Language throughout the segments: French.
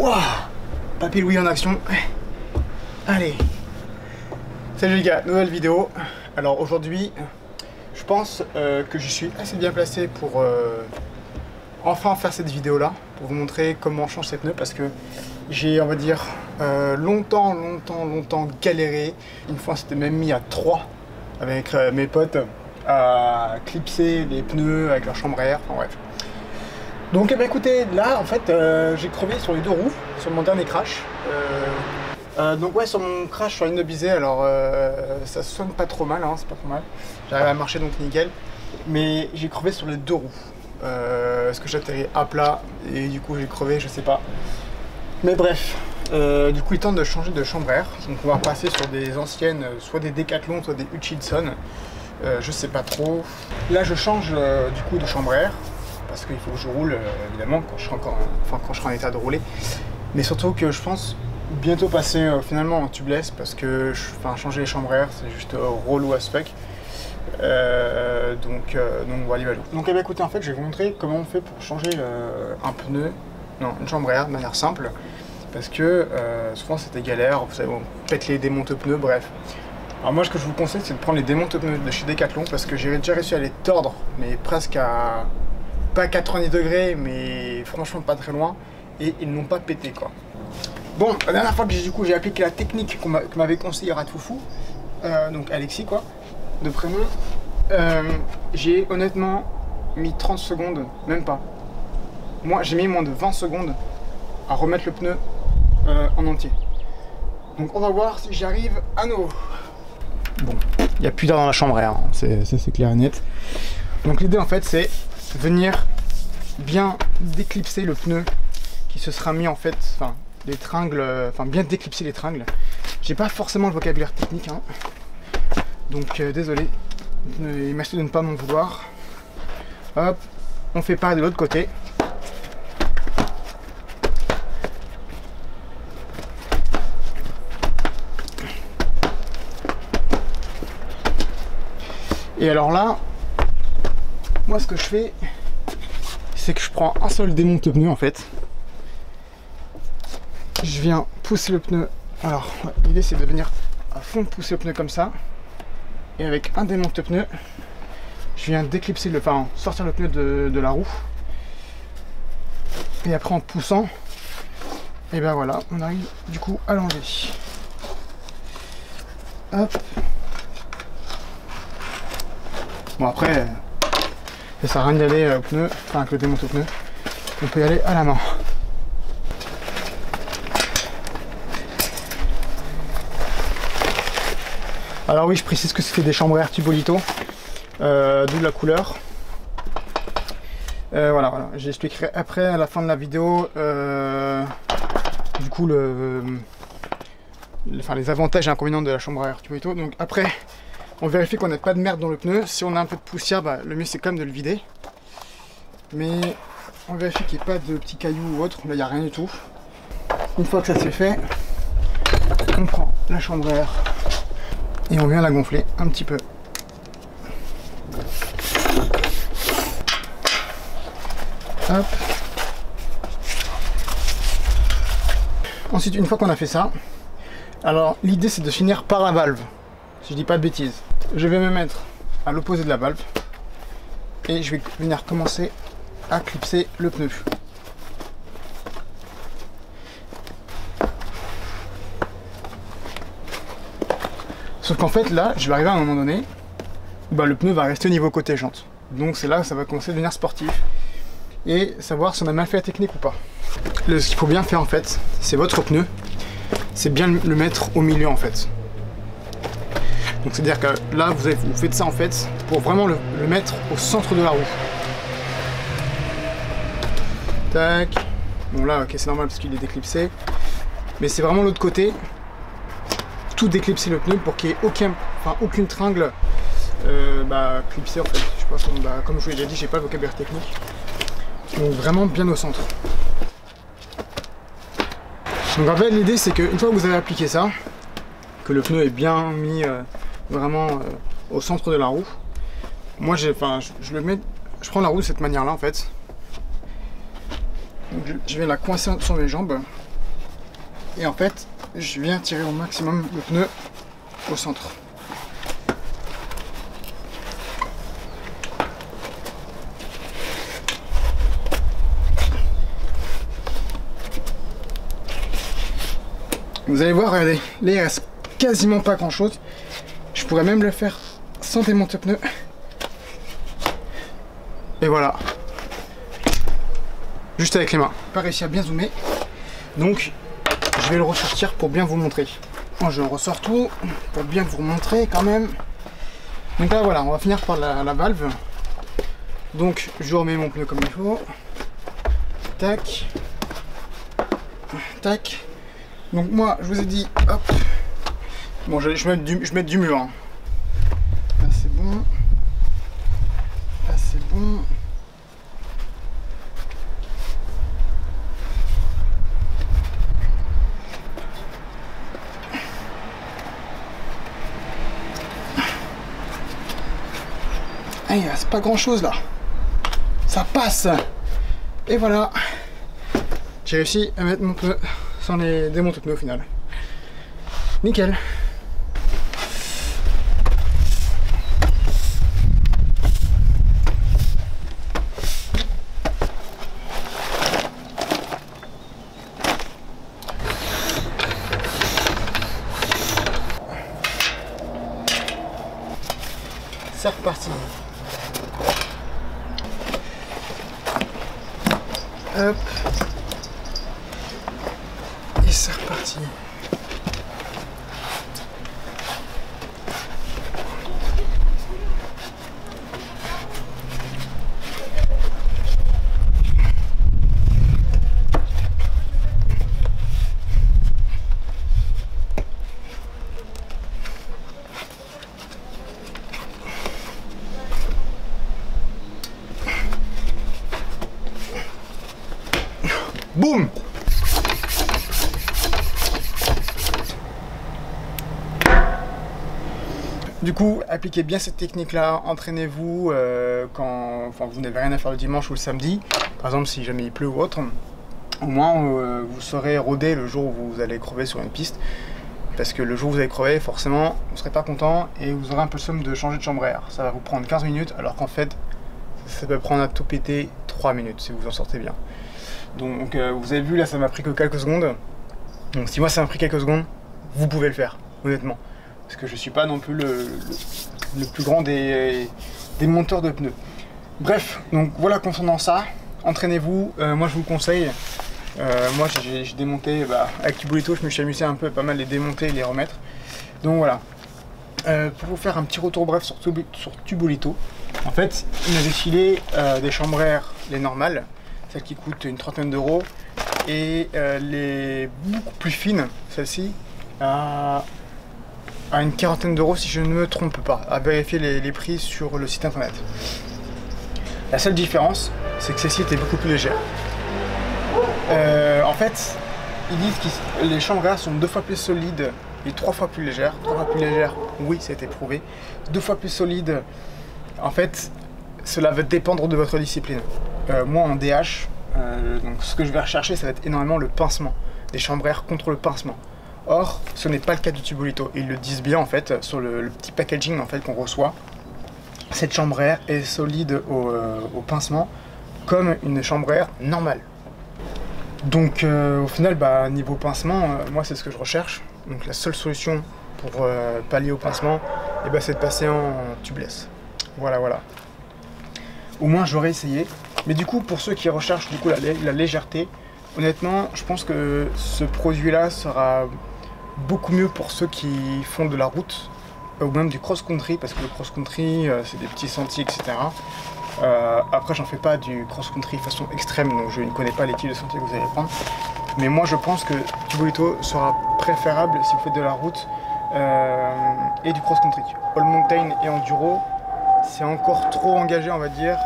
Waouh, Papy Louis en action. Allez. Salut les gars, nouvelle vidéo. Alors aujourd'hui, je pense que je suis assez bien placé pour enfin faire cette vidéo là, pour vous montrer comment on change ces pneus, parce que j'ai, on va dire, longtemps galéré. Une fois, c'était même mis à 3 avec mes potes à clipser les pneus avec leur chambre à air, enfin bref. Donc eh bien, écoutez, là en fait j'ai crevé sur les deux roues, sur mon dernier crash. Donc ouais, sur mon crash sur l'Inobizé, alors ça sonne pas trop mal, hein, c'est pas trop mal. J'arrive à marcher donc nickel, mais j'ai crevé sur les deux roues. Est-ce que j'atterris à plat et du coup j'ai crevé, je sais pas. Mais bref, du coup il tente de changer de chambre à air, donc on va passer sur des anciennes, soit des Decathlon, soit des Hutchinson. Je sais pas trop. Là je change du coup de chambre à air, parce qu'il faut que je roule évidemment quand je serai encore, quand je serai en état de rouler. Mais surtout que je pense bientôt passer finalement en tubeless, parce que changer les chambres à air c'est juste relou as fuck. Donc voilà. Donc écoutez, en fait je vais vous montrer comment on fait pour changer un pneu, non, une chambre à air de manière simple, parce que souvent c'était galère, vous savez, on pète les démonte-pneus, bref. Alors moi ce que je vous conseille c'est de prendre les démonte-pneus de chez Decathlon, parce que j'ai déjà réussi à les tordre, mais presque à pas 90 degrés, mais franchement pas très loin, et ils n'ont pas pété quoi. Bon, la dernière fois que j'ai appliqué la technique que m'avait conseillé Ratfoufou, donc Alexis quoi, de prénom, j'ai honnêtement mis 30 secondes, même pas. Moi j'ai mis moins de 20 secondes à remettre le pneu en entier. Donc on va voir si j'y arrive à nouveau. Bon, il n'y a plus d'air dans la chambre à air, hein. C'est clair et net. Donc l'idée en fait c'est venir bien déclipser le pneu qui se sera mis en fait, enfin les tringles, bien déclipser les tringles. J'ai pas forcément le vocabulaire technique, hein. Donc désolé, merci de ne pas m'en vouloir. Hop, on fait pareil de l'autre côté. Et alors là, moi ce que je fais, c'est que je prends un seul démonte-pneu en fait. Je viens pousser le pneu. Alors l'idée c'est de venir à fond pousser le pneu comme ça. Et avec un démonte-pneu, je viens déclipser sortir le pneu de la roue. Et après en poussant, et ben voilà, on arrive du coup à l'enlever. Hop. Bon après, ça sert à rien d'y aller au pneu, avec le démonte-pneu. On peut y aller à la main. Alors oui, je précise que c'était des chambres à air Tubolito, d'où la couleur. Voilà. J'expliquerai après à la fin de la vidéo du coup les avantages et inconvénients de la chambre à air Tubolito. Donc après, on vérifie qu'on n'a pas de merde dans le pneu. Si on a un peu de poussière, le mieux c'est quand même de le vider. Mais on vérifie qu'il n'y ait pas de petits cailloux ou autre. Là, il n'y a rien du tout. Une fois que ça c'est fait, on prend la chambre à air et on vient la gonfler un petit peu. Hop. Ensuite, une fois qu'on a fait ça, alors l'idée c'est de finir par la valve. Si je dis pas de bêtises, je vais me mettre à l'opposé de la valve et je vais venir commencer à clipser le pneu. Sauf qu'en fait là, je vais arriver à un moment donné où le pneu va rester au niveau côté jante. Donc c'est là que ça va commencer à devenir sportif et savoir si on a mal fait la technique ou pas. Ce qu'il faut bien faire en fait, c'est votre pneu, c'est bien le mettre au milieu en fait. Donc c'est à dire que là vous faites ça en fait pour vraiment le mettre au centre de la roue. Tac. Bon là ok c'est normal parce qu'il est déclipsé. Mais c'est vraiment l'autre côté. Tout déclipser le pneu pour qu'il n'y ait aucune tringle clipsée en fait. Je sais pas, comme je vous l'ai déjà dit, j'ai pas le vocabulaire technique. Donc vraiment bien au centre. Donc en fait l'idée c'est qu'une fois que vous avez appliqué ça, que le pneu est bien mis vraiment au centre de la roue, moi je prends la roue de cette manière là en fait. Donc, je vais la coincer sur mes jambes Et en fait, je viens tirer au maximum le pneu au centre. Vous allez voir, regardez, là il reste quasiment pas grand chose. Je pourrais même le faire sans démonter le pneu. Et voilà. Juste avec les mains. Pas réussi à bien zoomer. Donc je vais le ressortir pour bien vous montrer. Bon, je ressors tout pour bien vous montrer quand même. Donc là voilà, on va finir par la valve. Donc je remets mon pneu comme il faut. Tac. Tac. Donc moi je vous ai dit, hop. Bon, je mets du mur. Hein. Là c'est bon. Là c'est bon. Ah, il reste pas grand chose là. Ça passe. Et voilà. J'ai réussi à mettre mon pneu sans les démonter le pneu au final. Nickel. C'est reparti. Hop. Et c'est reparti. Boum! Du coup, appliquez bien cette technique-là, entraînez-vous quand vous n'avez rien à faire le dimanche ou le samedi. Par exemple, si jamais il pleut ou autre, au moins vous saurez rôder le jour où vous allez crever sur une piste. Parce que le jour où vous allez crever, forcément, vous ne serez pas content et vous aurez un peu le somme de changer de chambre à air. Ça va vous prendre 15 minutes, alors qu'en fait, ça peut prendre à tout péter 3 minutes si vous en sortez bien. Donc vous avez vu, là ça m'a pris que quelques secondes. Donc si moi ça m'a pris quelques secondes, vous pouvez le faire, honnêtement. Parce que je suis pas non plus le plus grand des monteurs de pneus. Bref, donc voilà concernant ça, entraînez-vous, moi je vous conseille. Moi j'ai démonté, avec Tubolito je me suis amusé un peu à pas mal les démonter et les remettre. Donc voilà. Pour vous faire un petit retour bref sur Tubolito, en fait il m'a défilé des chambres à air, les normales, celles qui coûtent une trentaine d'euros, et les beaucoup plus fines, celle-ci, à une quarantaine d'euros si je ne me trompe pas, à vérifier les prix sur le site internet. La seule différence, c'est que celle-ci était beaucoup plus légère. En fait, ils disent que les chambres à air sont 2 fois plus solides et 3 fois plus légères. 3 fois plus légères, oui, ça a été prouvé. 2 fois plus solides, en fait, cela va dépendre de votre discipline. Moi, en DH, donc ce que je vais rechercher, ça va être énormément le pincement. Des chambres à air contre le pincement. Or, ce n'est pas le cas du Tubolito. Ils le disent bien, en fait, sur le petit packaging en fait, qu'on reçoit. Cette chambre à air est solide au pincement, comme une chambre à air normale. Donc au final, niveau pincement, moi c'est ce que je recherche. Donc la seule solution pour pallier au pincement, c'est de passer en tubeless. Voilà, voilà. Au moins j'aurais essayé. Mais du coup, pour ceux qui recherchent du coup la légèreté, honnêtement, je pense que ce produit-là sera beaucoup mieux pour ceux qui font de la route ou même du cross-country, parce que le cross-country, c'est des petits sentiers, etc. Après, j'en fais pas du cross-country façon extrême, donc je ne connais pas les types de sentiers que vous allez prendre. Mais moi, je pense que Tubolito sera préférable si vous faites de la route et du cross-country. All mountain et enduro, c'est encore trop engagé, on va dire.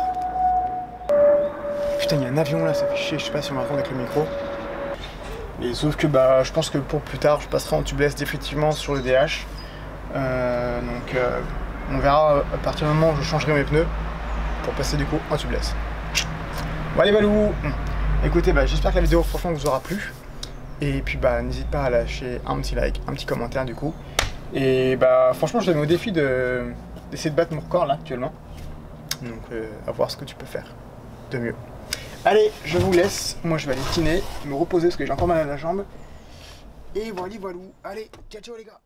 Putain, il y a un avion là, ça fait chier, je sais pas si on va rendre avec le micro. Et sauf que je pense que pour plus tard, je passerai en tubeless définitivement sur le DH. On verra à partir du moment où je changerai mes pneus pour passer du coup en tubeless. Bon allez Valou, écoutez, j'espère que la vidéo franchement vous aura plu. Et puis bah n'hésite pas à lâcher un petit like, un petit commentaire du coup. Et bah franchement je te mets au défi d'essayer de battre mon record là actuellement. Donc à voir ce que tu peux faire de mieux. Allez, je vous laisse. Moi je vais aller dîner, me reposer parce que j'ai encore mal à la jambe. Et voilà, voilà. Allez, ciao ciao les gars.